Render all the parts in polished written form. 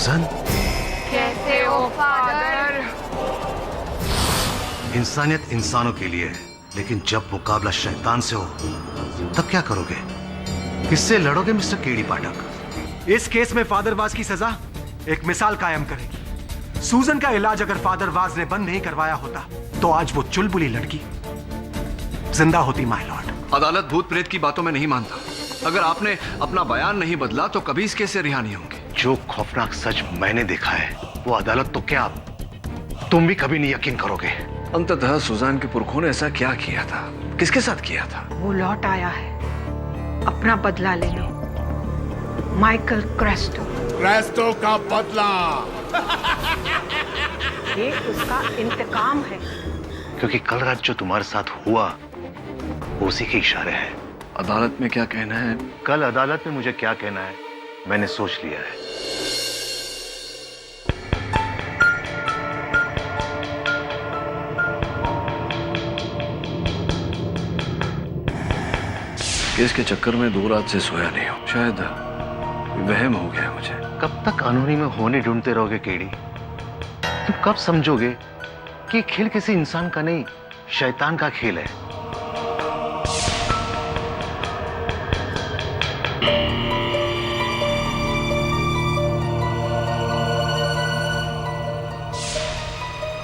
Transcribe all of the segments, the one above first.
सुजन, कैसे हो फादर? इंसानियत इंसानों के लिए है, लेकिन जब मुकाबला शैतान से हो तब क्या करोगे? किससे लड़ोगे मिस्टर केडी पाठक? इस केस में फादर वाज की सजा एक मिसाल कायम करेगी। सूजन का इलाज अगर फादर वाज ने बंद नहीं करवाया होता तो आज वो चुलबुली लड़की जिंदा होती माय लॉर्ड। अदालत भूत प्रेत की बातों में नहीं मानता। अगर आपने अपना बयान नहीं बदला तो कभी इस केस से रिहा नहीं होंगे। जो खौफनाक सच मैंने देखा है वो अदालत तो क्या तुम भी कभी नहीं यकीन करोगे। अंततः सुजान के पुरखों ने ऐसा क्या किया था? किसके साथ किया था? वो लौट आया है अपना बदला लेने। माइकल क्रेस्टो का बदला। ये उसका इंतकाम है। क्योंकि कल रात जो तुम्हारे साथ हुआ वो उसी के इशारे हैं। अदालत में क्या कहना है? कल अदालत में मुझे क्या कहना है मैंने सोच लिया है। केस के चक्कर में 2 रात से सोया नहीं हूं। शायद वहम हो गया मुझे। कब तक कानूनी में होने ढूंढते रहोगे केडी? तुम कब समझोगे कि खेल किसी इंसान का नहीं शैतान का खेल है?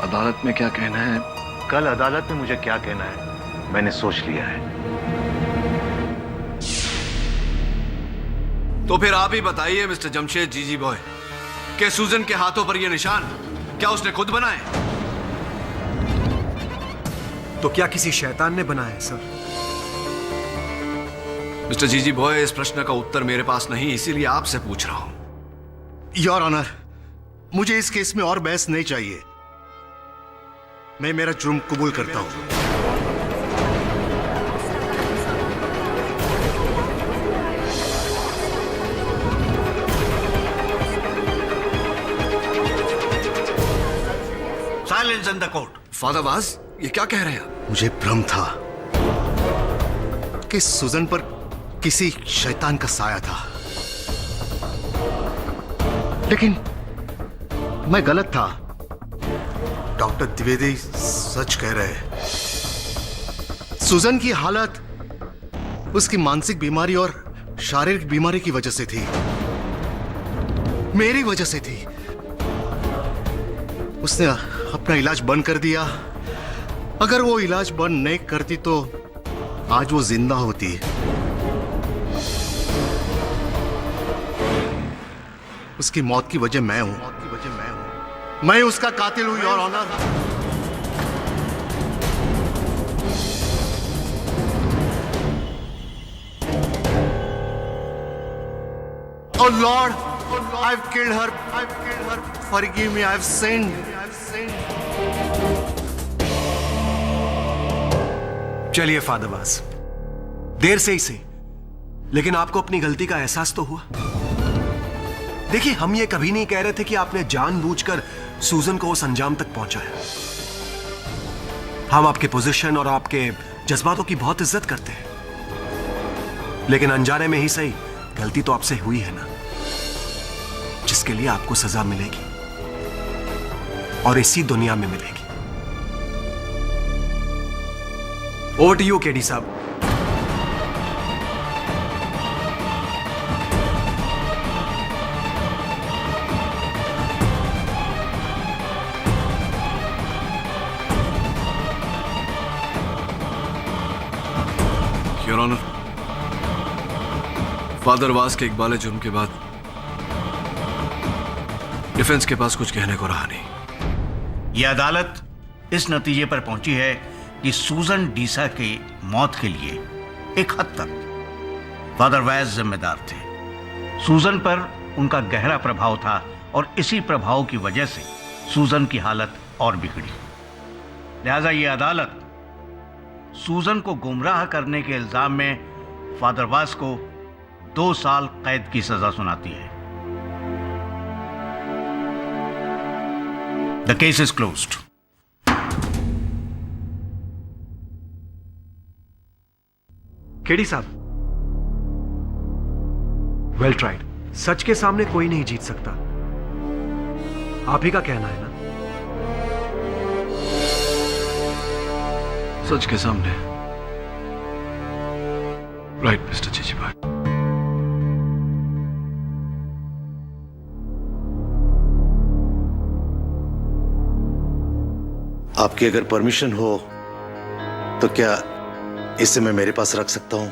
अदालत में क्या कहना है? कल अदालत में मुझे क्या कहना है मैंने सोच लिया है। तो फिर आप ही बताइए मिस्टर जमशेद जीजी बॉय, कि सूजन के हाथों पर ये निशान क्या उसने खुद बनाए? तो क्या किसी शैतान ने बनाया है सर? मिस्टर जीजी बॉय, इस प्रश्न का उत्तर मेरे पास नहीं, इसीलिए आपसे पूछ रहा हूं। योर ऑनर, मुझे इस केस में और बहस नहीं चाहिए। मैं मेरा जुर्म कबूल करता हूं। Silence in the court. Father was, ये क्या कह रहे हैं? मुझे भ्रम था कि सुजन पर किसी शैतान का साया था, लेकिन मैं गलत था। डॉक्टर द्विवेदी सच कह रहे हैं। सुजन की हालत उसकी मानसिक बीमारी और शारीरिक बीमारी की वजह से थी, मेरी वजह से थी। उसने अपना इलाज बंद कर दिया। अगर वो इलाज बंद नहीं करती तो आज वो जिंदा होती। उसकी मौत की वजह मैं हूं। मैं उसका कातिल हूं your honour. Oh Lord, I've killed her. Forgive me, I've sinned. चलिए फादर वाज, देर से ही सही, लेकिन आपको अपनी गलती का एहसास तो हुआ। देखिए, हम ये कभी नहीं कह रहे थे कि आपने जानबूझकर सूजन को उस अंजाम तक पहुंचाया। हम आपके पोजीशन और आपके जज्बातों की बहुत इज्जत करते हैं, लेकिन अनजाने में ही सही गलती तो आपसे हुई है ना, जिसके लिए आपको सजा मिलेगी और इसी दुनिया में मिलेगी। ओवर टू यू केडी साहब। योर ऑनर, फादर वास के इकबाल जुर्म के बाद डिफेंस के पास कुछ कहने को रहा नहीं। यह अदालत इस नतीजे पर पहुंची है कि सूजन डीसा की मौत के लिए एक हद तक फादर वाज जिम्मेदार थे। सूजन पर उनका गहरा प्रभाव था और इसी प्रभाव की वजह से सूजन की हालत और बिगड़ी। लिहाजा यह अदालत सूजन को गुमराह करने के इल्जाम में फादर वास को 2 साल कैद की सजा सुनाती है। The case is closed. KD साहब, वेल ट्राइड। सच के सामने कोई नहीं जीत सकता, आप ही का कहना है ना? सच के सामने। राइट मिस्टर जीजी भाई। आपकी अगर परमिशन हो तो क्या इसे मैं मेरे पास रख सकता हूं?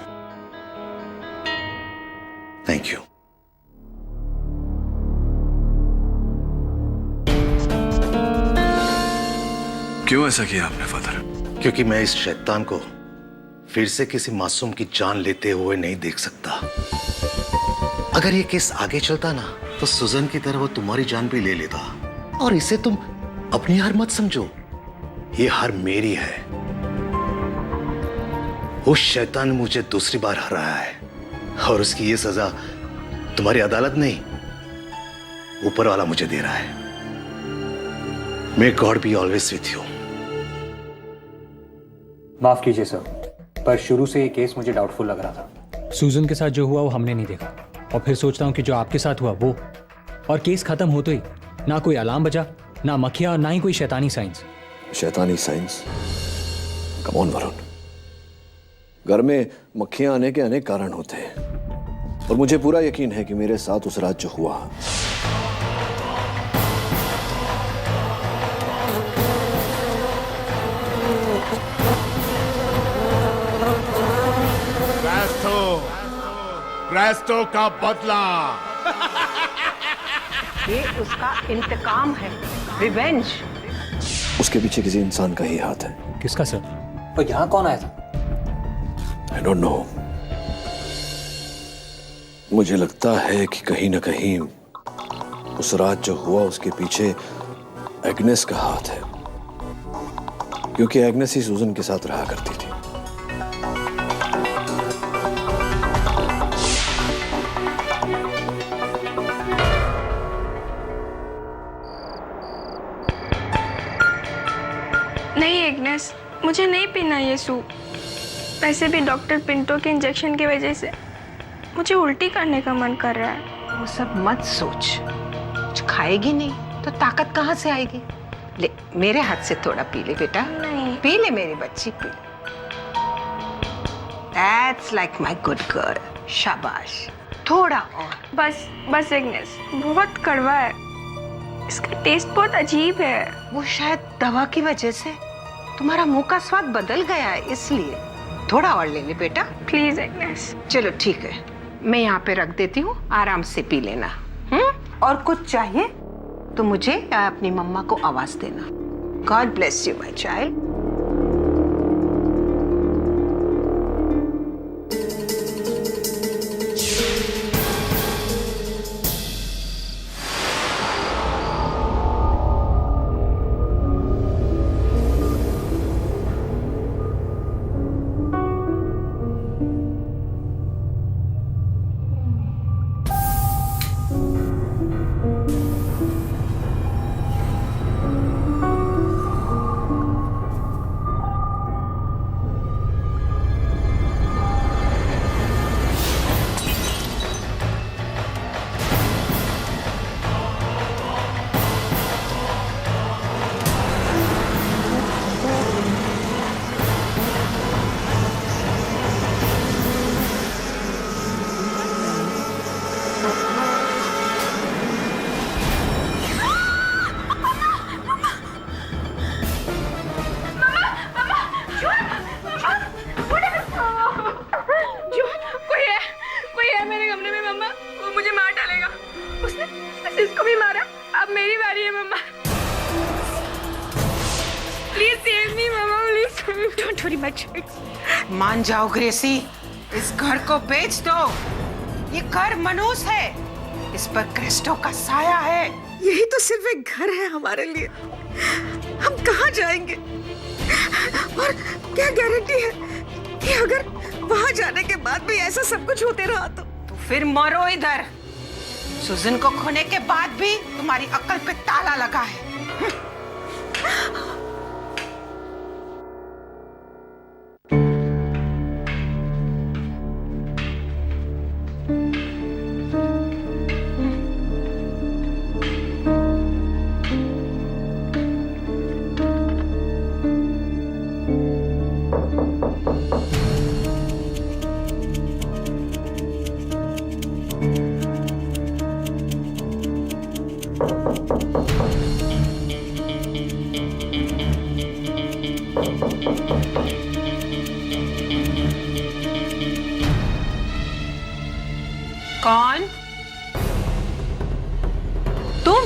Thank you. क्यों ऐसा किया आपने फादर? क्योंकि मैं इस शैतान को फिर से किसी मासूम की जान लेते हुए नहीं देख सकता। अगर ये केस आगे चलता ना तो सुजन की तरह वो तुम्हारी जान भी ले लेता। और इसे तुम अपनी हार मत समझो, ये हार मेरी है। उस शैतान ने मुझे दूसरी बार हराया है और उसकी ये सजा तुम्हारी अदालत नहीं, ऊपर वाला मुझे दे रहा है। May God be always with you. माफ कीजिए सर, पर शुरू से ये केस मुझे डाउटफुल लग रहा था। सूजन के साथ जो हुआ वो हमने नहीं देखा, और फिर सोचता हूँ कि जो आपके साथ हुआ वो, और केस खत्म होते ही ना कोई अलार्म बजा, ना मक्खियां, और ना ही कोई शैतानी साइंस। शैतानी साइंस? कम ऑन वरुण, घर में मक्खियां आने के अनेक कारण होते हैं और मुझे पूरा यकीन है कि मेरे साथ उस रात जो हुआ, क्रेस्टो का बदला। ये उसका इंतकाम है, रिवेंज। उसके पीछे किसी इंसान का ही हाथ है। किसका सर? और यहाँ कौन आया था? I don't know. मुझे लगता है कि कहीं ना कहीं उस रात जो हुआ उसके पीछे एग्नेस का हाथ है, क्योंकि एग्नेस ही सूजन के साथ रहा करती थी। नहीं एग्नेस, मुझे नहीं पीना ये सूप। वैसे भी डॉक्टर पिंटो के इंजेक्शन की वजह से मुझे उल्टी करने का मन कर रहा है। वो सब मत सोच, कुछ खाएगी नहीं तो ताकत कहाँ से आएगी? ले मेरे हाथ से थोड़ा पी ले बेटा। नहीं। पी ले मेरी बच्ची, P. That's like my good girl। शाबाश, थोड़ा और। बस बस एग्नेस, बहुत कड़वा है, इसका टेस्ट बहुत अजीब है। वो शायद दवा की वजह से तुम्हारा मुंह का स्वाद बदल गया है, इसलिए थोड़ा और ले ले बेटा। Please Agnes. चलो ठीक है, मैं यहाँ पे रख देती हूँ, आराम से पी लेना। और कुछ चाहिए तो मुझे या अपनी मम्मा को आवाज देना। God bless you my child. इसको भी मारा, अब मेरी बारी है मम्मा। प्लीज सेव मी मम्मा, please. Don't worry my child. मान जाओ ग्रेसी, इस घर को बेच दो। ये घर मनूस है, इस पर क्रिस्टो का साया है। यही तो सिर्फ एक घर है हमारे लिए, हम कहाँ जाएंगे? और क्या गारंटी है कि अगर वहां जाने के बाद भी ऐसा सब कुछ होते रहा तो फिर मरो इधर। सुजन को खोने के बाद भी तुम्हारी अक्ल पे ताला लगा है। कौन? तुम?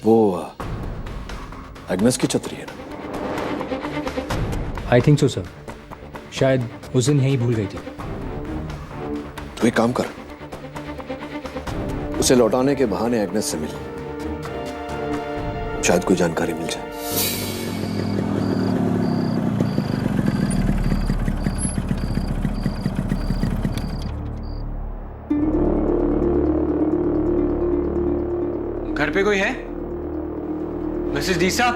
वो एग्नेस की छतरी है ना? आई थिंक सो सर, शायद उस दिन यहीं भूल गई थी। तू एक काम कर, उसे लौटाने के बहाने एग्नेस से मिल, शायद कोई जानकारी मिल जाए। घर पे कोई है? मिसेस डीसा,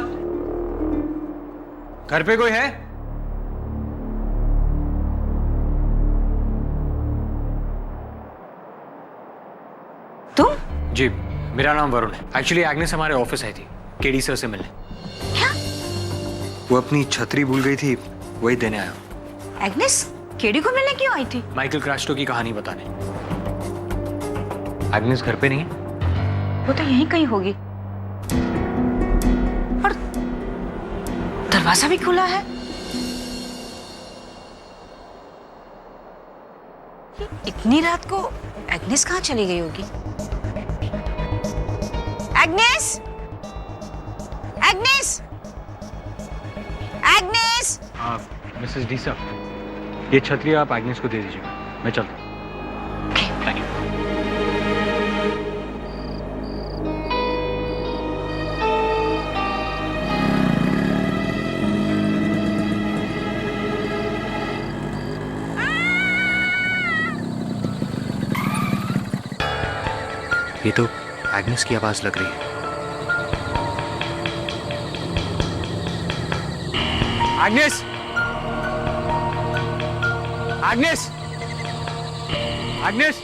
घर पे कोई है? तुम? जी, मेरा नाम वरुण है। एक्चुअली एग्नेस हमारे ऑफिस आई थी केडी सर से मिलने। क्या? वो अपनी छतरी भूल गई थी, वही देने आया। एग्नेस केडी को मिलने क्यों आई थी? माइकल क्रास्टो की कहानी बताने। एग्नेस घर पे नहीं है? वो तो यहीं कहीं होगी। और दरवाजा भी खुला है। इतनी रात को एग्नेस कहाँ चली गई होगी? एग्नेस! एग्नेस! एग्नेस! मिसेस डीसा, ये छतरी आप एग्नेस को दे दीजिएगा, मैं चलता हूँ। Thank you. ये तो एग्नेस की आवाज लग रही है। Agnes! Agnes! Agnes!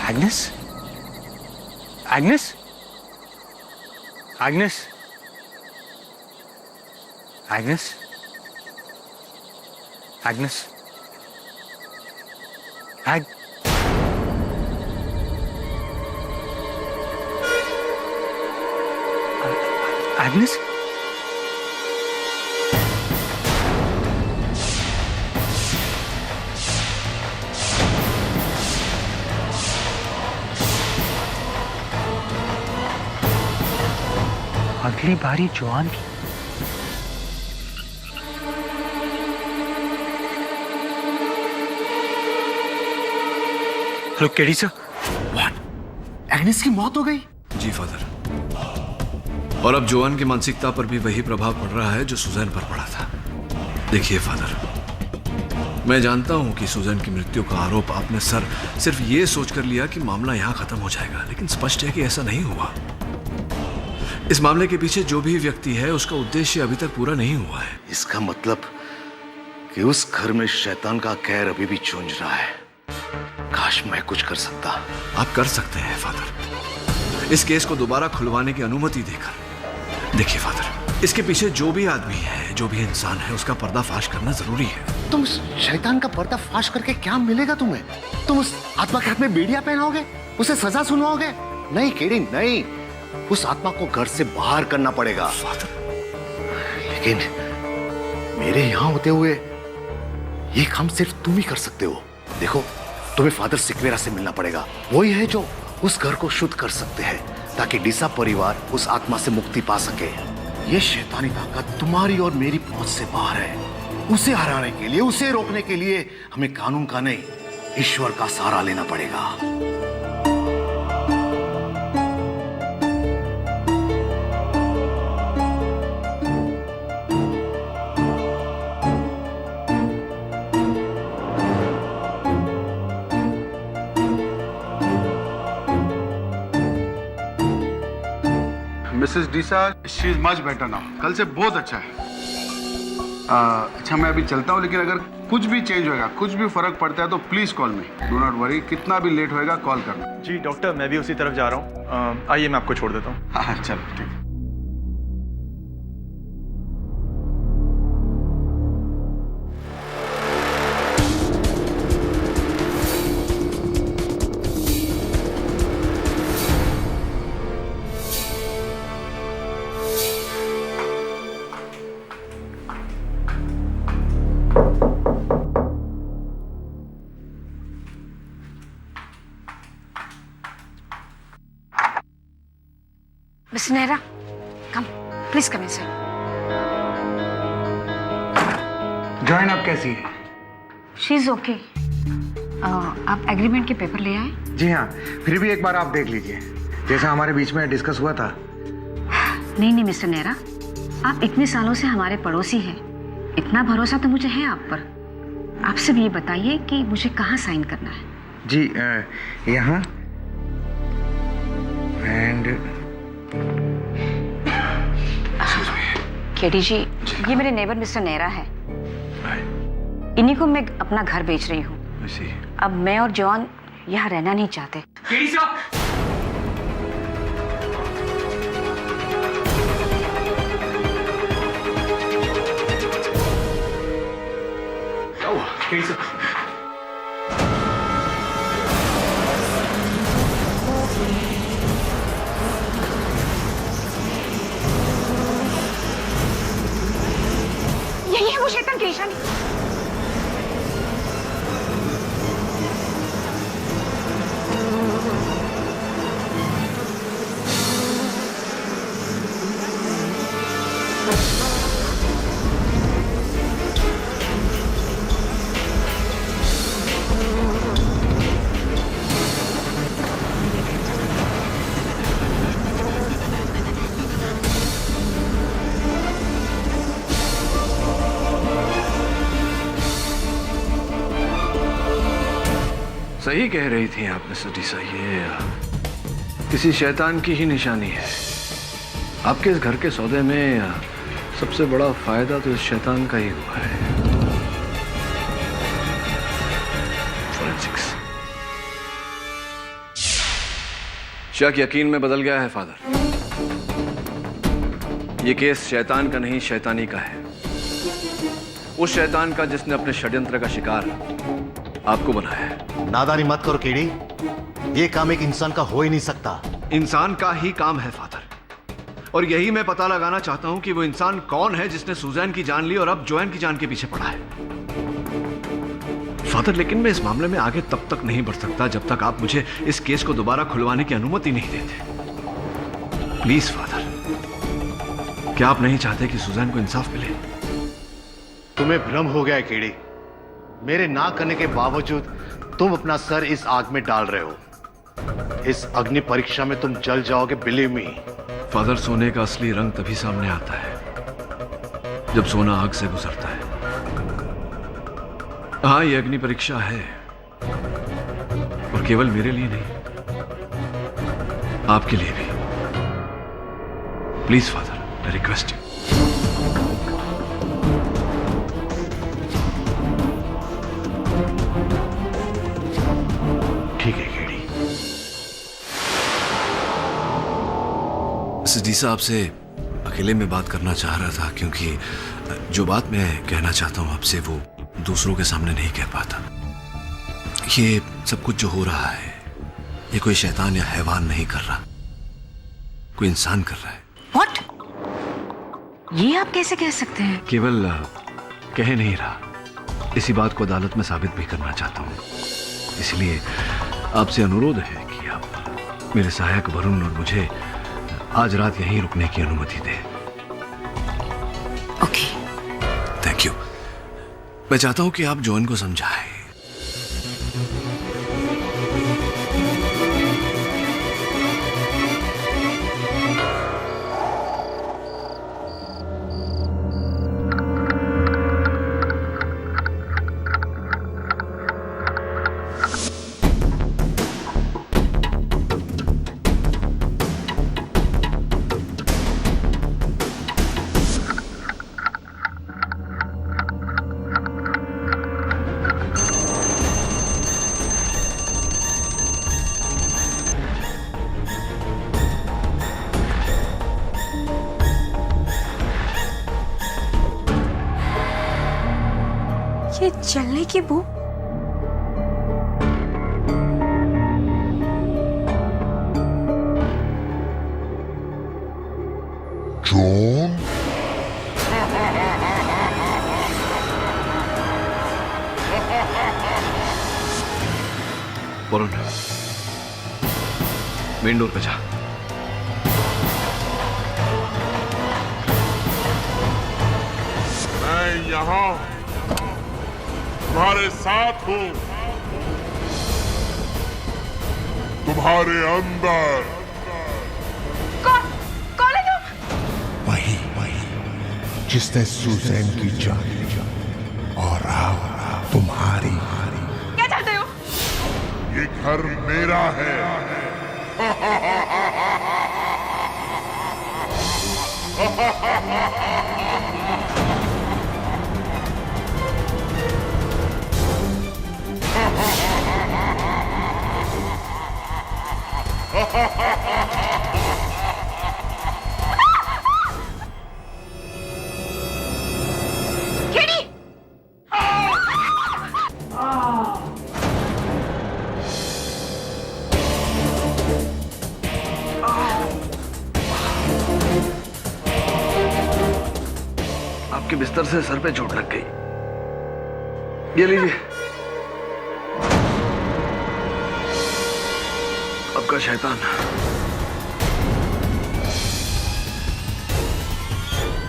Agnes? Agnes? Agnes? Agnes? Agnes? Agnes? अगली बारी जॉन की। Hello KD sir. एग्नेस की मौत हो गई? जी फादर, और अब जोआन की मानसिकता पर भी वही प्रभाव पड़ रहा है जो सुजैन पर पड़ा था। देखिए फादर, मैं जानता हूं कि सुजैन की मृत्यु का आरोप आपने सिर्फ ये सोचकर लिया कि मामला यहां खत्म हो जाएगा, लेकिन स्पष्ट है कि ऐसा नहीं हुआ। इस मामले के पीछे जो भी व्यक्ति है उसका उद्देश्य अभी तक पूरा नहीं हुआ है। इसका मतलब कि उस घर में शैतान का कहर अभी भी चूंज रहा है। काश मैं कुछ कर सकता। आप कर सकते हैं फादर, इस केस को दोबारा खुलवाने की अनुमति देकर। देखिए फादर, इसके पीछे जो भी आदमी है, जो भी इंसान है, उसका पर्दाफाश करना जरूरी है। तुम उस शैतान का पर्दाफाश करके क्या मिलेगा तुम्हें? तुम उस आत्मा के हाथ में बेड़ियां पहनाओगे, उसे सजा सुनवाओगे? नहीं केडी, नहीं। उस आत्मा को घर से बाहर करना पड़ेगा। फादर, लेकिन मेरे यहां होते हुए ये काम सिर्फ तुम ही कर सकते हो। देखो, तुम्हें फादर सिक्वेरा से मिलना पड़ेगा। वही है जो उस घर को शुद्ध कर सकते हैं, ताकि डीसा परिवार उस आत्मा से मुक्ति पा सके। ये शैतानी ताकत तुम्हारी और मेरी पहुंच से बाहर है। उसे हराने के लिए, उसे रोकने के लिए हमें कानून का नहीं, ईश्वर का सहारा लेना पड़ेगा। Mrs Deesa, she is much better now. कल से बहुत अच्छा है। अच्छा मैं अभी चलता हूँ, लेकिन अगर कुछ भी चेंज होगा, कुछ भी फर्क पड़ता है तो please call me. Do not worry, कितना भी लेट होएगा कॉल करना। जी डॉक्टर, मैं भी उसी तरफ जा रहा हूँ। आइए मैं आपको छोड़ देता हूँ। हाँ चलो ठीक है। Miss Nehra, come please come inside. Join आप कैसी है? She is okay. आप एग्रीमेंट के पेपर ले आए? जी हाँ, फिर भी एक बार आप देख लीजिए, जैसा हमारे बीच में डिस्कस हुआ था। नहीं मिस्टर नेहरा, आप इतने सालों से हमारे पड़ोसी हैं, इतना भरोसा तो मुझे है आप पर। आप सिर्फ ये बताइए कि मुझे कहाँ साइन करना है। जी यहाँ एंड केडी जी, ये मेरे नेबर मिस्टर नेहरा है। इन्हीं को मैं अपना घर बेच रही हूँ। अब मैं और जॉन यहाँ रहना नहीं चाहते। यही है वो शैतान की निशानी। सही कह रही थी आप मिस्टर डीसा, ये किसी शैतान की ही निशानी है। आपके इस घर के सौदे में सबसे बड़ा फायदा तो इस शैतान का ही हुआ है। फोरेंसिक्स। शक यकीन में बदल गया है फादर। ये केस शैतान का नहीं, शैतानी का है। उस शैतान का जिसने अपने षड्यंत्र का शिकार आपको बनाया है। नादानी मत करो केडी, ये काम एक इंसान का हो ही नहीं सकता। इंसान का ही काम है फादर, और यही मैं पता लगाना चाहता हूं कि वो इंसान कौन है जिसने सुजैन की जान ली और अब जोएन की जान के पीछे पड़ा है। फादर, लेकिन मैं इस मामले में आगे तब तक नहीं बढ़ सकता जब तक आप मुझे इस केस को दोबारा खुलवाने की अनुमति नहीं देते। प्लीज फादर, क्या आप नहीं चाहते कि सुजैन को इंसाफ मिले? तुम्हें भ्रम हो गया है केडी। मेरे ना करने के बावजूद तुम अपना सर इस आग में डाल रहे हो। इस अग्नि परीक्षा में तुम जल जाओगे, बिलीव मी। फादर, सोने का असली रंग तभी सामने आता है जब सोना आग से गुजरता है। हाँ, ये अग्नि परीक्षा है, और केवल मेरे लिए नहीं, आपके लिए भी। Please father, I request you. ठीक है केडी। मिसेस डीसा, आपसे अकेले में बात करना चाह रहा था, क्योंकि जो बात मैं कहना चाहता हूं आपसे वो दूसरों के सामने नहीं कह पाता। ये सब कुछ जो हो रहा है, ये कोई शैतान या हैवान नहीं कर रहा, कोई इंसान कर रहा है। What? ये आप कैसे कह सकते हैं? केवल कह नहीं रहा, इसी बात को अदालत में साबित भी करना चाहता हूं। इसलिए आपसे अनुरोध है कि आप मेरे सहायक वरुण और मुझे आज रात यहीं रुकने की अनुमति दें। ओके। Thank you. मैं चाहता हूं कि आप जॉन को समझाएं। ये जलने की बू। जॉन, वरुण, मेन डोर पे जा। मैं यहाँ तुम्हारे साथ हूँ, तुम्हारे अंदर। कौन है तुम? वही जिसने सुजैन की जान ली और अब तुम्हारी। क्या चाहते हो? ये घर मेरा है। केडी! आपके बिस्तर से सर पे चोट लग गई। ये लीजिए, आपका शैतान।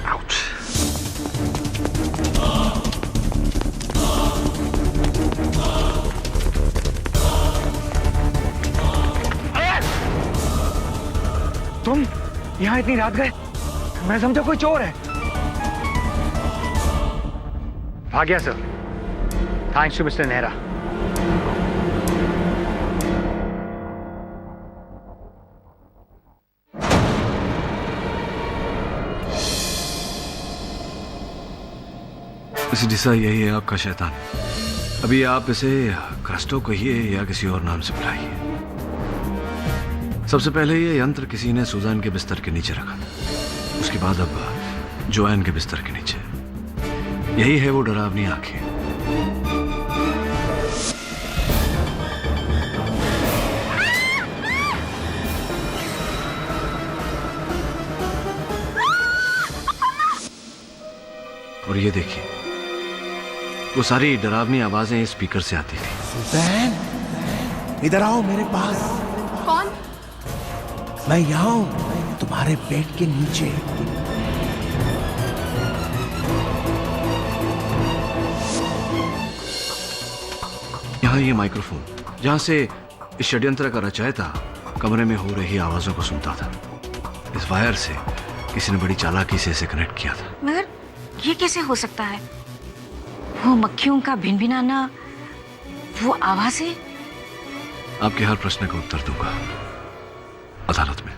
आउच। तुम यहाँ इतनी रात गए? मैं समझा कोई चोर है। आ गया sir. Thanks to mister Nehra. Mister डिसा, यही है आपका शैतान। अभी आप इसे क्रस्टो कहिए या किसी और नाम से बुलाइए। सबसे पहले ये यंत्र किसी ने सुजान के बिस्तर के नीचे रखा, उसके बाद अब जोएन के बिस्तर के नीचे। यही है वो डरावनी आंखें। और ये देखिए, वो सारी डरावनी आवाजें इस स्पीकर से आती थी। सुजैन, इधर आओ मेरे पास। कौन? मैं यहाँ हूँ, तुम्हारे बेड के नीचे। यहाँ ये माइक्रोफोन, जहाँ से इस षड्यंत्र का रचयिता कमरे में हो रही आवाजों को सुनता था। इस वायर से किसी ने बड़ी चालाकी से इसे कनेक्ट किया था। मगर ये कैसे हो सकता है? वो मक्खियों का भिनभिनाना, वो आवाजें। आपके हर प्रश्न का उत्तर दूंगा अदालत में।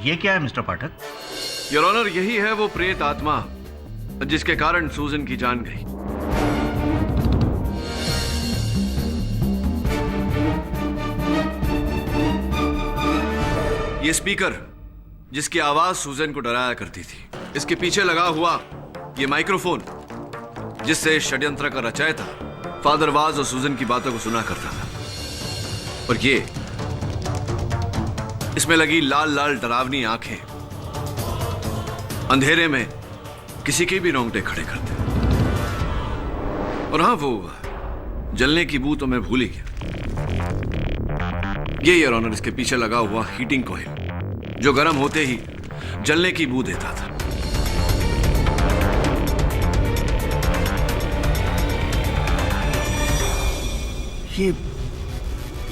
ये क्या है मिस्टर पाठक? योर ऑनर, यही है वो प्रेत आत्मा जिसके कारण सूजन की जान गई। ये स्पीकर जिसकी आवाज सूजन को डराया करती थी, इसके पीछे लगा हुआ ये माइक्रोफोन जिससे षड्यंत्र का रचयिता फादर वाज और सूजन की बातों को सुना करता था, और ये इसमें लगी लाल लाल डरावनी आंखें अंधेरे में किसी के भी रोंगटे खड़े करते। और हाँ, वो जलने की बू तो मैं भूल ही गया। ये योर ऑनर इसके पीछे लगा हुआ हीटिंग कॉइल जो गर्म होते ही जलने की बू देता था। ये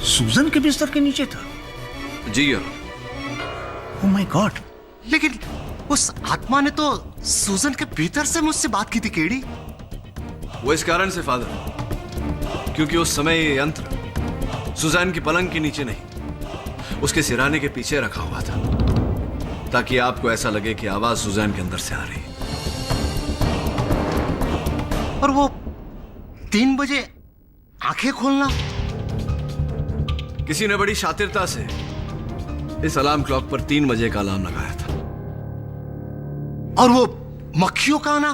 सूजन के बिस्तर के नीचे था? जी your honour. Oh my God! लेकिन उस आत्मा ने तो सूजन के भीतर से मुझसे बात की थी केडी। वो इस कारण से फादर, क्योंकि उस समय ये यंत्र सुजैन की पलंग के नीचे नहीं, उसके सिराने के पीछे रखा हुआ था, ताकि आपको ऐसा लगे कि आवाज सुजैन के अंदर से आ रही है। और वो 3 बजे आंखें खोलना, किसी ने बड़ी शातिरता से इस अलार्म क्लॉक पर 3 बजे का अलार्म लगाया था। और वो मक्खियों का आना,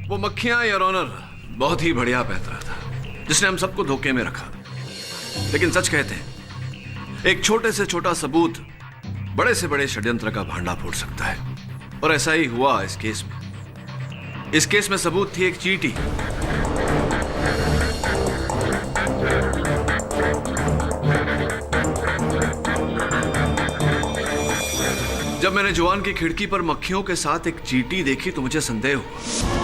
वो मक्खियां योर ऑनर बहुत ही बढ़िया पैतरा था जिसने हम सबको धोखे में रखा। लेकिन सच कहते हैं, एक छोटे से छोटा सबूत बड़े से बड़े षड्यंत्र का भांडा फोड़ सकता है, और ऐसा ही हुआ इस केस में। इस केस में सबूत थी एक चींटी। जब मैंने जोआन की खिड़की पर मक्खियों के साथ एक चींटी देखी तो मुझे संदेह हुआ।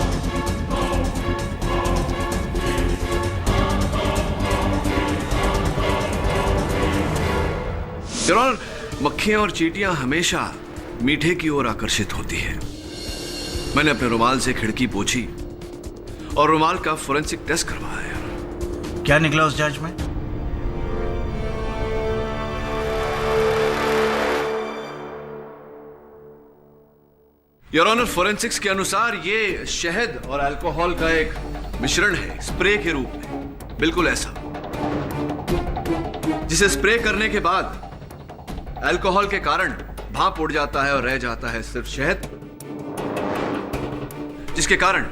मक्खियां और चींटियां हमेशा मीठे की ओर आकर्षित होती है। मैंने अपने रुमाल से खिड़की पोंछी और रुमाल का फोरेंसिक टेस्ट करवाया। क्या निकला उस जांच में? योर ऑनर, फोरेंसिक्स के अनुसार ये शहद और अल्कोहल का एक मिश्रण है, स्प्रे के रूप में, बिल्कुल ऐसा जिसे स्प्रे करने के बाद अल्कोहल के कारण भाप उड़ जाता है और रह जाता है सिर्फ शहद, जिसके कारण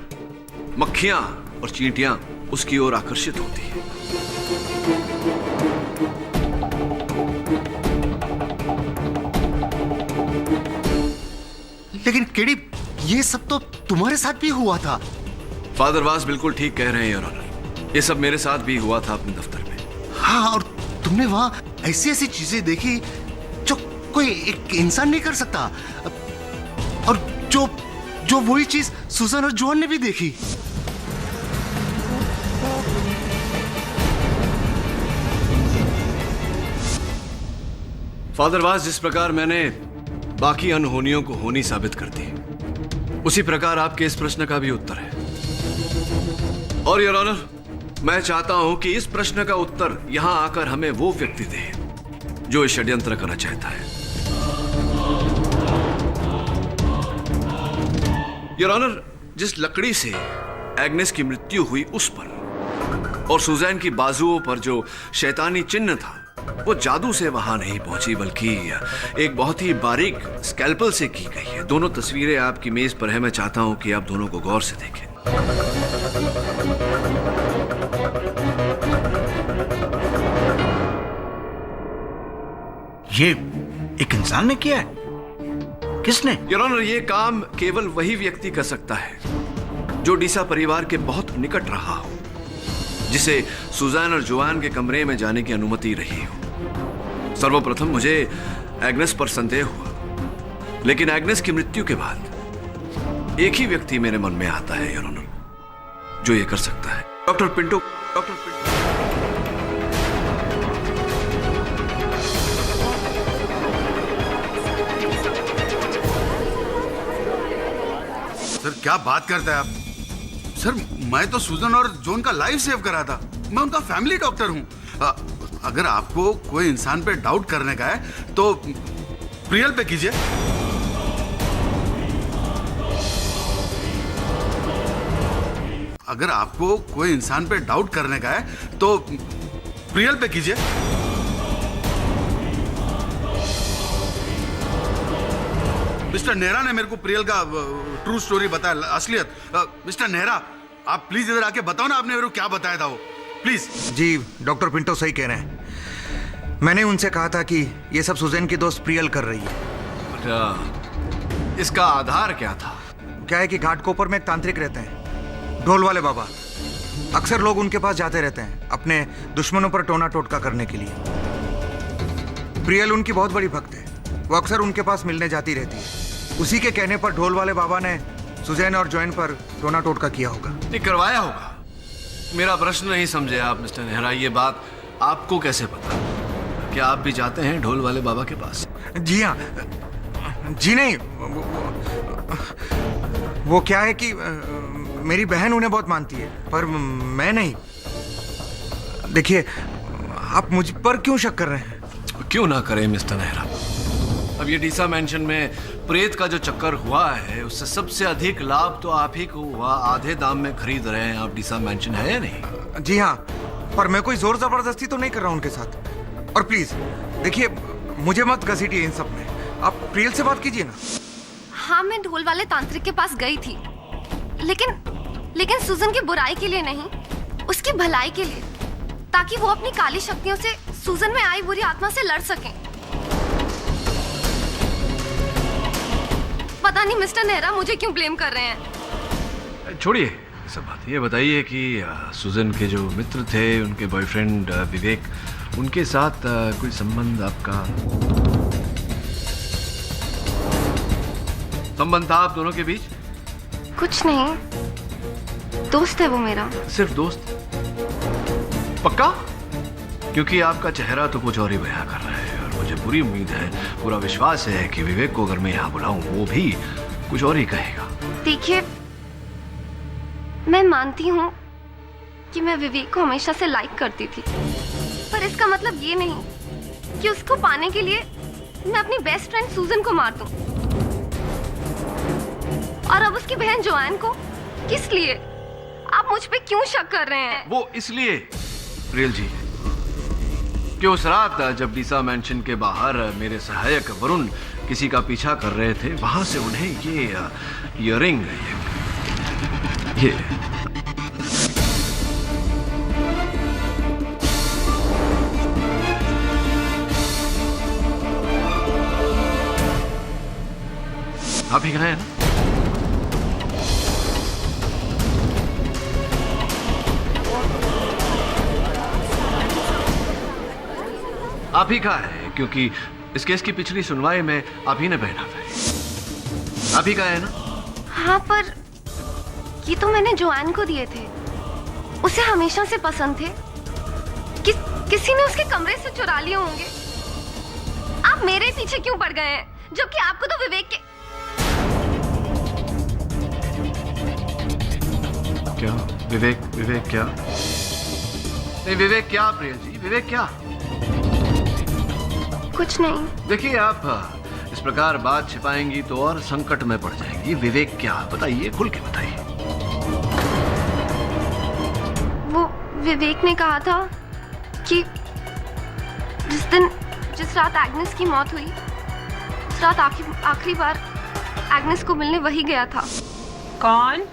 मक्खियां और चींटियां उसकी ओर आकर्षित होती हैं। लेकिन केडी, ये सब तो तुम्हारे साथ भी हुआ था। फादर वास बिल्कुल ठीक कह रहे हैं योर ऑनर, ये सब मेरे साथ भी हुआ था अपने दफ्तर में। हाँ, और तुमने वहां ऐसी ऐसी चीजें देखी जो कोई एक इंसान नहीं कर सकता, और जो वही चीज सुजन और जोआन ने भी देखी। फादर वास, जिस प्रकार मैंने बाकी अनहोनियों को होनी साबित कर दी, उसी प्रकार आपके इस प्रश्न का भी उत्तर है। और योर ऑनर, मैं चाहता हूं कि इस प्रश्न का उत्तर यहां आकर हमें वो व्यक्ति दे जो इस षड्यंत्र करना चाहता है। योर ऑनर, जिस लकड़ी से एग्नेस की मृत्यु हुई उस पर और सुजैन की बाजुओं पर जो शैतानी चिन्ह था, वो जादू से वहां नहीं पहुंची बल्कि एक बहुत ही बारीक स्कैल्पल से की गई है। दोनों तस्वीरें आपकी मेज पर है। मैं चाहता हूं कि आप दोनों को गौर से देखें। ये एक इंसान ने किया है? किसने? योर ऑनर, ये काम केवल वही व्यक्ति कर सकता है जो डीसा परिवार के बहुत निकट रहा हो, जिसे सुजैन और जोआन के कमरे में जाने की अनुमति रही हो। सर्वप्रथम मुझे एग्नेस पर संदेह हुआ, लेकिन एग्नेस की मृत्यु के बाद एक ही व्यक्ति मेरे मन में आता है योर ऑनर, जो ये कर सकता है। Doctor Pinto. सर, क्या बात करते हैं आप? सर, मैं तो सुजन और जोन का लाइफ सेव करा था। मैं उनका फैमिली डॉक्टर हूं। अगर आपको कोई इंसान पे डाउट करने का है तो प्रियल पे कीजिए। अगर आपको कोई इंसान पे डाउट करने का है तो प्रियल पे कीजिए। मिस्टर नेहरा ने मेरे को प्रियल का ट्रू स्टोरी बताया, असलियत। मिस्टर नेहरा, आप प्लीज इधर आके बताओ ना, आपने मेरे को क्या बताया था वो, प्लीज। जी, डॉक्टर पिंटो सही कह रहे हैं। मैंने उनसे कहा था कि ये सब सुजैन की दोस्त प्रियल कर रही है। अच्छा, इसका आधार क्या था? क्या है कि घाटकोपर में एक तांत्रिक रहते हैं, ढोल वाले बाबा। अक्सर लोग उनके पास जाते रहते हैं अपने दुश्मनों पर टोना टोटका करने के लिए। प्रियल उनकी बहुत बड़ी भक्त है, वो अक्सर उनके पास मिलने जाती रहती है। उसी के कहने पर ढोल वाले बाबा ने सुजैन और जोएन पर टोना टोटका किया होगा। ये करवाया होगा। मेरा प्रश्न नहीं समझे आप मिस्टर नेहरा, ये बात आपको कैसे पता? क्या आप भी जाते हैं ढोल वाले बाबा के पास? जी हाँ। जी नहीं, वो क्या है कि मेरी बहन उन्हें बहुत मानती है, पर मैं नहीं। देखिए, आप मुझ पर क्यों शक कर रहे हैं? क्यों ना करें मिस्टर नेहरा। अब ये डीसा मेंशन में प्रेत का जो चक्कर हुआ है, उससे सबसे अधिक लाभ तो आप ही को हुआ। आधे दाम में खरीद रहे हैं आप डीसा मेंशन, है या नहीं? जी हाँ, पर मैं कोई जोर जबरदस्ती तो नहीं कर रहा हूं उनके साथ। और प्लीज देखिए, मुझे मत घसीटिए इन सब में। आप प्रियल से बात कीजिए ना। हाँ, मैं ढोल वाले तांत्रिक के पास गई थी, लेकिन सुजन की बुराई के लिए नहीं, उसकी भलाई के लिए, ताकि वो अपनी काली शक्तियों से सुजन में आई बुरी आत्मा से लड़ सकें। पता नहीं मिस्टर नेहरा मुझे क्यों ब्लेम कर रहे हैं। छोड़िए सब बात, ये बताइए कि सुजन के जो मित्र थे, उनके बॉयफ्रेंड विवेक, उनके साथ कोई संबंध आपका? संबंध था आप दोनों के बीच? कुछ नहीं, दोस्त है वो मेरा। सिर्फ दोस्त? पक्का? क्योंकि आपका चेहरा तो कुछ और ही बयां कर रहा है, और मुझे पूरी उम्मीद है, पूरा विश्वास है कि विवेक को अगर मैं यहाँ बुलाऊं वो भी कुछ और ही कहेगा। देखिए, मैं मानती हूँ कि मैं विवेक को हमेशा से लाइक करती थी, पर इसका मतलब ये नहीं कि उसको पाने के लिए मैं अपनी बेस्ट फ्रेंड सूजन को मार दूं। और अब उसकी बहन जोआन को किस लिए? आप मुझ पे क्यों शक कर रहे हैं? वो इसलिए प्रियल जी कि उस रात जब डीसा मैंशन के बाहर मेरे सहायक वरुण किसी का पीछा कर रहे थे, वहां से उन्हें ये इयररिंग, ये आप ही कहा है ना? आप ही कहा है, क्योंकि इस केस की पिछली सुनवाई में आप ही ने पहना था। आप ही कहा है ना? हाँ, पर ये तो मैंने जोआन को दिए थे, उसे हमेशा से पसंद थे। किसी ने उसके कमरे से चुरा लिए होंगे। आप मेरे पीछे क्यों पड़ गए हैं, जबकि आपको तो विवेक के... क्या विवेक क्या? नहीं, विवेक क्या प्रियल जी, विवेक क्या? कुछ नहीं। देखिए, आप इस प्रकार बात छिपाएंगी तो और संकट में पड़ जाएंगी। विवेक क्या, बताइए, खुल के बताइए। वो विवेक ने कहा था कि जिस रात एग्नेस की मौत हुई, उस रात आखिरी बार एग्नेस को मिलने वही गया था। कौन?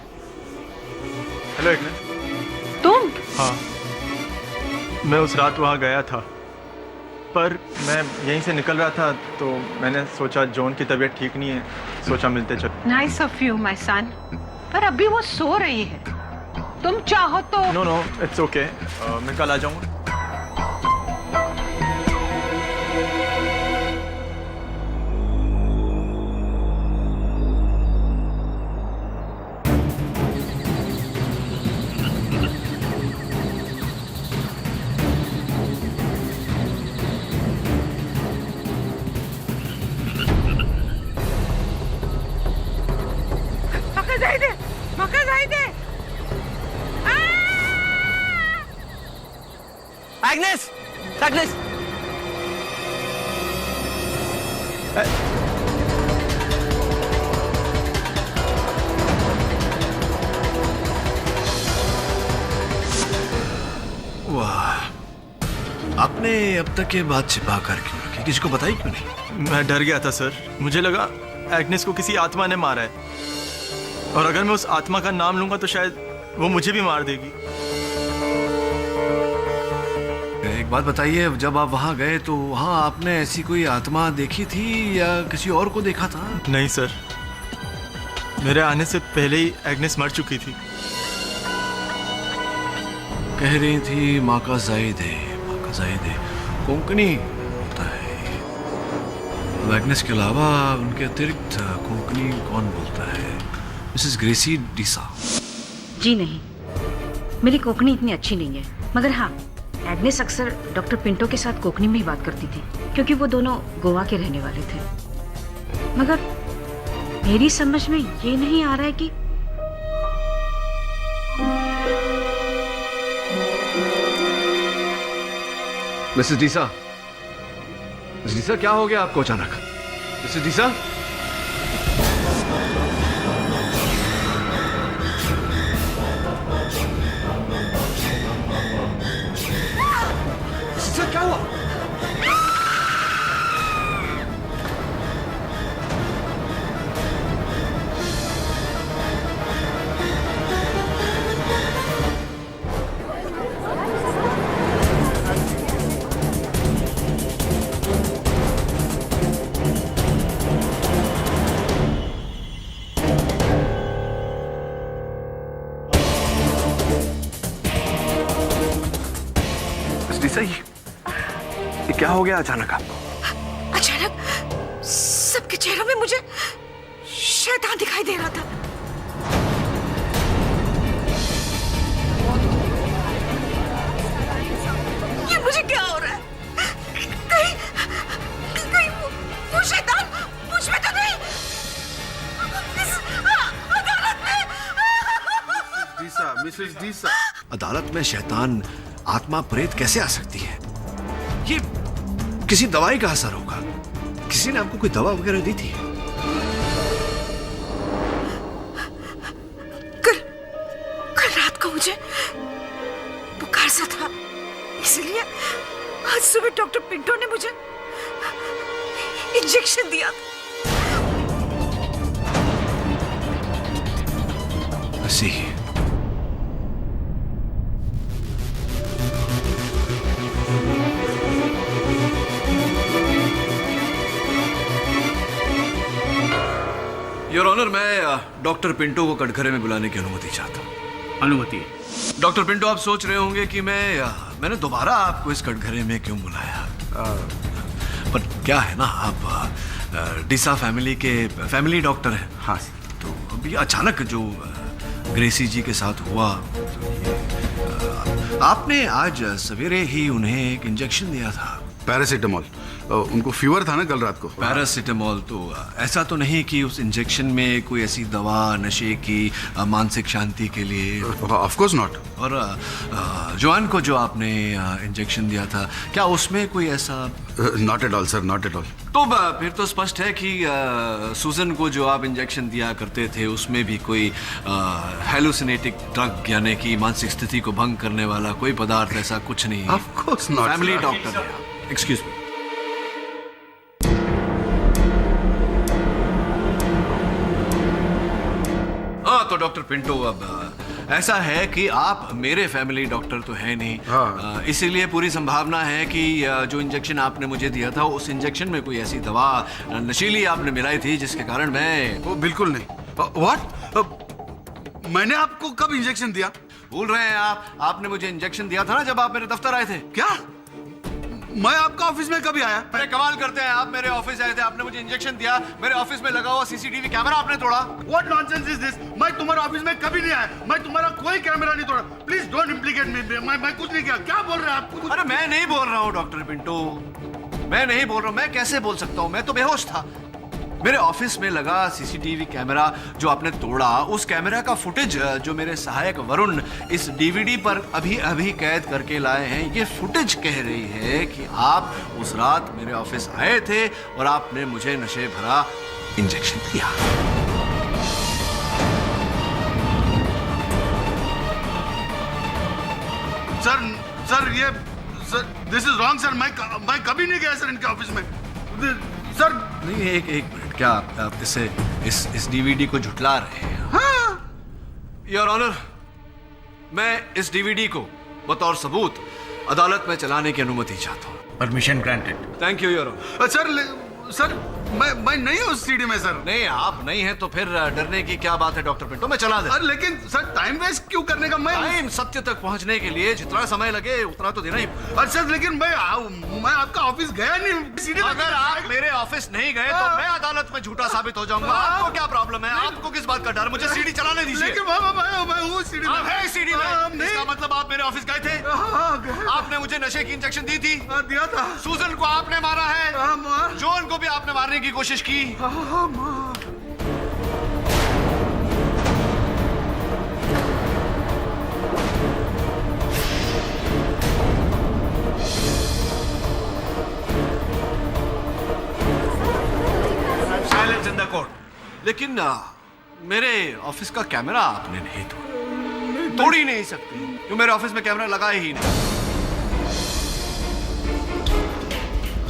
Hello Agnes. तुम? हाँ, मैं उस रात वहाँ गया था, पर मैं यहीं से निकल रहा था तो मैंने सोचा जॉन की तबीयत ठीक नहीं है, सोचा मिलते चल। Nice of you my son, पर अभी वो सो रही है। तुम चाहो तो... नो, इट्स ओके, मैं कल आ जाऊँगा। एग्नेस! वाह, आपने अब तक ये बात छिपा कर क्यों रखी? किसी को बताई क्यों नहीं? मैं डर गया था सर, मुझे लगा एग्नेस को किसी आत्मा ने मारा है, और अगर मैं उस आत्मा का नाम लूंगा तो शायद वो मुझे भी मार देगी। एक बात बताइए, जब आप वहां गए तो वहां आपने ऐसी कोई आत्मा देखी थी या किसी और को देखा था? नहीं सर, मेरे आने से पहले ही एग्नेस मर चुकी थी। कह रही थी माँ का जायद है, कोंकणी होता है। अब एग्नेस के अलावा उनके अतिरिक्त कोंकणी कौन बोलता है? मिसेस ग्रेसी डीसा। जी नहीं, मेरी कोंकणी इतनी अच्छी नहीं है, मगर हाँ, एग्नेस अक्सर डॉक्टर पिंटो के साथ कोंकणी में ही बात करती थी, क्योंकि वो दोनों गोवा के रहने वाले थे। मगर मेरी समझ में ये नहीं आ रहा है कि मिसेस डीसा, क्या हो गया आपको अचानक? मिसेस डीसा? क्या हुआ? दिशा, ये क्या हो गया अचानक आपको? अचानक सबके चेहरों में मुझे शैतान दिखाई दे रहा था। ये मुझे क्या हो रहा है? कहीं वो शैतान मुझ में तो नहीं? अदालत में। डीसा, मिसेस डीसा। अदालत में शैतान आत्मा प्रेत कैसे आ सकती है? ये किसी दवाई का असर होगा। किसी ने आपको कोई दवा वगैरह दी थी? कल रात को मुझे बुखार सा था, इसलिए आज सुबह डॉक्टर पिंटो ने मुझे इंजेक्शन दिया। ऐसी योर ऑनर, मैं डॉक्टर पिंटो को कटघरे में बुलाने की अनुमति चाहता हूँ। अनुमति? डॉक्टर पिंटो, आप सोच रहे होंगे कि मैंने दोबारा आपको इस कटघरे में क्यों बुलाया। पर क्या है ना, आप डिसा फैमिली के फैमिली डॉक्टर हैं। हाँ। तो अभी अचानक जो ग्रेसी जी के साथ हुआ, तो आपने आज सवेरे ही उन्हें एक इंजेक्शन दिया था। पैरासीटामोल। उनको फीवर था ना कल रात को। पैरासीटामोल। तो ऐसा तो नहीं कि उस इंजेक्शन में कोई ऐसी दवा नशे की मानसिक शांति के लिए? Of course not. और जोआन को जो आपने इंजेक्शन दिया था, क्या उसमें कोई ऐसा? Not at all sir, not at all. तो फिर तो स्पष्ट है कि सुजन को जो आप इंजेक्शन दिया करते थे उसमें भी कोई हेलुसिनेटिक ड्रग यानी कि मानसिक स्थिति को भंग करने वाला कोई पदार्थ ऐसा कुछ नहीं है। Of course not. Family doctor है। Excuse me. हाँ, तो डॉक्टर पिंटो, अब ऐसा है कि आप मेरे फैमिली डॉक्टर तो है नहीं। हाँ। इसीलिए पूरी संभावना है कि जो इंजेक्शन आपने मुझे दिया था उस इंजेक्शन में कोई ऐसी दवा नशीली आपने मिलाई थी जिसके कारण मैं... वो बिल्कुल नहीं। व्हाट? मैंने आपको कब इंजेक्शन दिया? भूल रहे हैं आप? आपने मुझे इंजेक्शन दिया था ना जब आप मेरे दफ्तर आए थे। क्या? मैं आपका ऑफिस में कभी आया? अरे कमाल करते हैं, आप मेरे ऑफिस आए थे, आपने मुझे इंजेक्शन दिया, मेरे ऑफिस में लगा हुआ सीसीटीवी कैमरा आपने तोड़ा। What nonsense is this? मैं तुम्हारे ऑफिस में कभी नहीं आया, मैं तुम्हारा कोई कैमरा नहीं तोड़ा। प्लीज डोंट इम्प्लीकेट मी। मैं कुछ नहीं किया। क्या बोल रहे हैं आप? अरे मैं नहीं बोल रहा हूँ डॉक्टर पिंटो, मैं नहीं बोल रहा हूँ। मैं कैसे बोल सकता हूँ? मैं तो बेहोश था। मेरे ऑफिस में लगा सीसीटीवी कैमरा जो आपने तोड़ा, उस कैमरा का फुटेज जो मेरे सहायक वरुण इस डीवीडी पर अभी अभी कैद करके लाए हैं, ये फुटेज कह रही है कि आप उस रात मेरे ऑफिस आए थे और आपने मुझे नशे भरा इंजेक्शन दिया। सर ये दिस इज रॉन्ग सर। मैं कभी नहीं गया सर इनके ऑफिस में सर। नहीं, एक मिनट, क्या आप इस डीवीडी को झुटला रहे हैं? हाँ। योर ऑनर, मैं इस डीवीडी को बतौर सबूत अदालत में चलाने की अनुमति चाहता हूँ। Permission granted. Thank you your honour. Sir मैं नहीं हूँ उस सीडी में सर। नहीं, आप नहीं हैं तो फिर डरने की क्या बात है डॉक्टर पिंटो, मैं चला दे। अरे लेकिन सर टाइम वेस्ट क्यों करने का? टाइम सत्य तक पहुंचने के लिए जितना समय लगे उतना तो देना ही। अच्छा लेकिन मैं आपका ऑफिस गया नहीं। सीडी में अगर आप मेरे ऑफिस नहीं गए तो मैं अदालत में झूठा साबित हो जाऊंगा। आपको क्या प्रॉब्लम है? आपको किस बात का डर? मुझे सीडी चलाने दीजिए। लेकिन मैं हूँ सीडी में। है सीडी में? इसका मतलब आप मेरे ऑफिस गए थे? आपने मुझे नशे की इंजेक्शन दी थी? दिया था। सुजन को आपने मारा है? जॉन को भी आपने मारने की कोशिश की? Silence in the court. लेकिन मेरे ऑफिस का कैमरा आपने नहीं तोड़ ही नहीं सकते क्यों? मेरे ऑफिस में कैमरा लगा ही नहीं।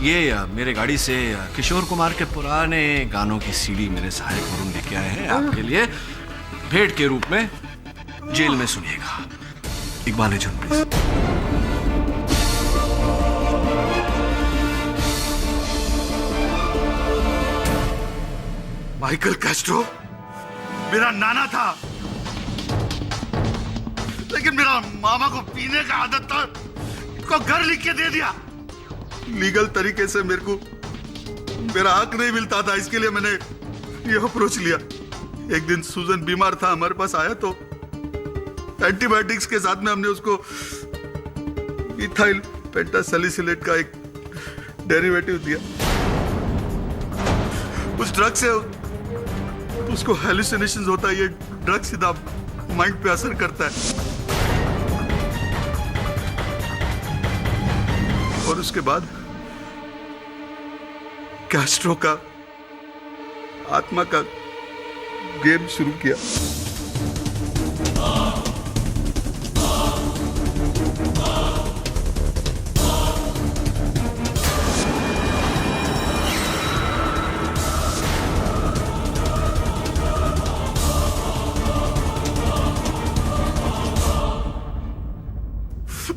ये मेरे गाड़ी से किशोर कुमार के पुराने गानों की सीडी मेरे सहायक वरुण लेके आए हैं आपके लिए भेंट के रूप में। जेल में सुनिएगा। इकबाल जुन प्लीज। माइकल कैस्ट्रो मेरा नाना था, लेकिन मेरा मामा को पीने का आदत था। खुद को घर लिख के दे दिया। लीगल तरीके से मेरे को मेरा हक नहीं मिलता था, इसके लिए मैंने ये अप्रोच लिया। एक दिन सूजन बीमार था, हमारे पास आया तो एंटीबायोटिक्स के साथ में हमने उसको इथाइल पेंटासैलिसिलेट का एक डेरिवेटिव दिया। उस ड्रग से उसको हेलुसिनेशंस होता है। ये ड्रग सीधा माइंड पे असर करता है और उसके बाद कैस्ट्रो का आत्मा का गेम शुरू किया।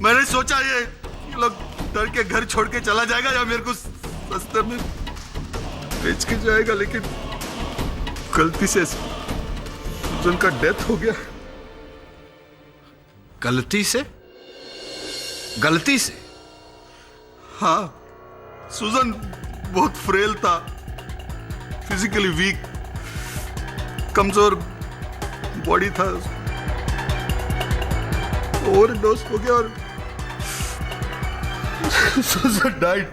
मैंने सोचा ये लोग डर के घर छोड़ के चला जाएगा या मेरे को रास्ते में बेच के जाएगा, लेकिन गलती से सूजन का डेथ हो गया। गलती से? गलती से? हाँ, सूजन बहुत फ्रेल था, फिजिकली वीक, कमजोर बॉडी था, ओवरडोज हो गया और सूजन डाइड।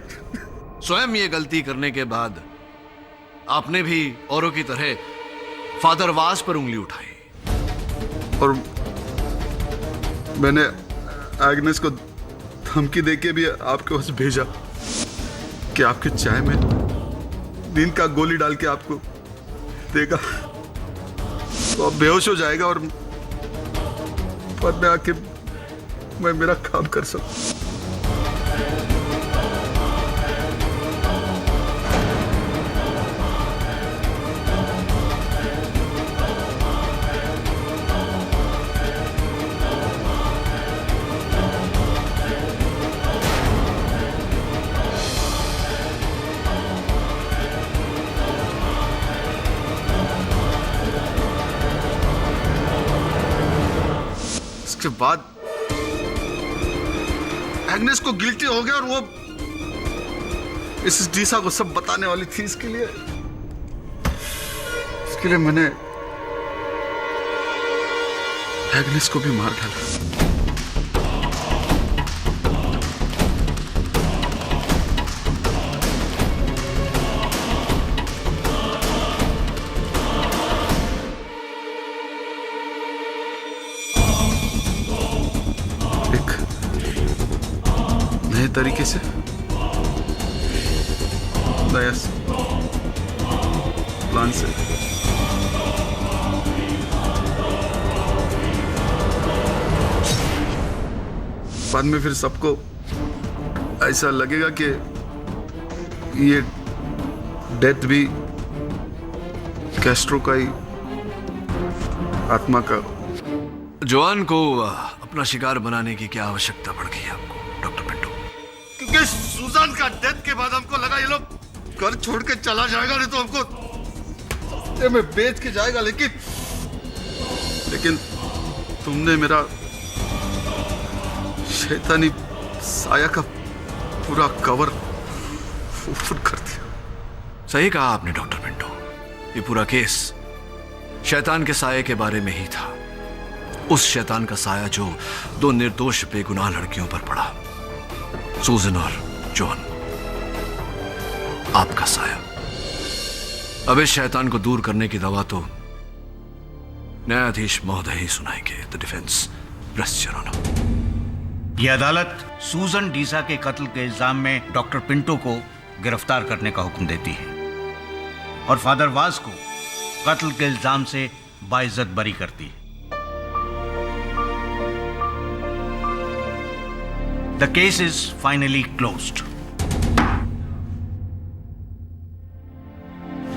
स्वयं ये गलती करने के बाद आपने भी औरों की तरह फादर वास पर उंगली उठाई और मैंने एग्नेस को धमकी देके भी आपके पास भेजा कि आपके चाय में नींद का गोली डाल के आपको देगा तो आप बेहोश हो जाएगा और बाद में आके मैं मेरा काम कर सकूं। इसके बाद एग्नेस को गिल्टी हो गया और वो इस डीसा को सब बताने वाली थी। इसके लिए मैंने एग्नेस को भी मार डाला। तरीके से नया प्लान से बाद में फिर सबको ऐसा लगेगा कि ये डेथ भी कैस्ट्रो का ही आत्मा का। जोआन को अपना शिकार बनाने की क्या आवश्यकता पड़ गई आपको डॉक्टर पिंटो? क्योंकि सूजन का डेथ के बाद हमको लगा ये लोग घर छोड़ के चला जाएगा, नहीं तो हमको में बेच के जाएगा। लेकिन तुमने मेरा शैतानी साया का पूरा कवर ओपन कर दिया। सही कहा आपने डॉक्टर पिंटो, ये पूरा केस शैतान के साये के बारे में ही था। उस शैतान का साया जो दो निर्दोष बेगुनाह लड़कियों पर पड़ा, सूजन और जॉन। आपका साया। अब इस शैतान को दूर करने की दवा तो न्यायाधीश महोदय ही सुनाएंगे। The defence rest your honour. यह अदालत सूजन डीसा के कत्ल के इल्जाम में डॉक्टर पिंटो को गिरफ्तार करने का हुक्म देती है और फादर वास को कत्ल के इल्जाम से बाइज्जत बरी करती है। The case is finally closed.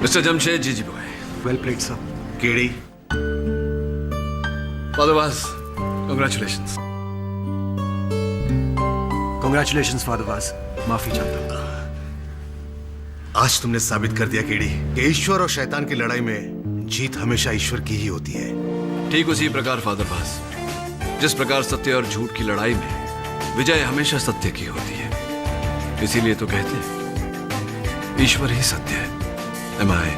Mister Jamshed ji boy. Well played sir. केड़ी father Vas, congratulations. Congratulations father Vas. माफी चाहता हूं। आज तुमने साबित कर दिया केडी कि ईश्वर और शैतान की लड़ाई में जीत हमेशा ईश्वर की ही होती है। ठीक उसी प्रकार फादर वास, जिस प्रकार सत्य और झूठ की लड़ाई में विजय हमेशा सत्य की होती है, इसीलिए तो कहते हैं ईश्वर ही सत्य है। Am I?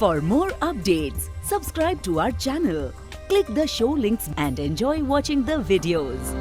For more updates, subscribe to our channel, click the show links and enjoy watching the videos.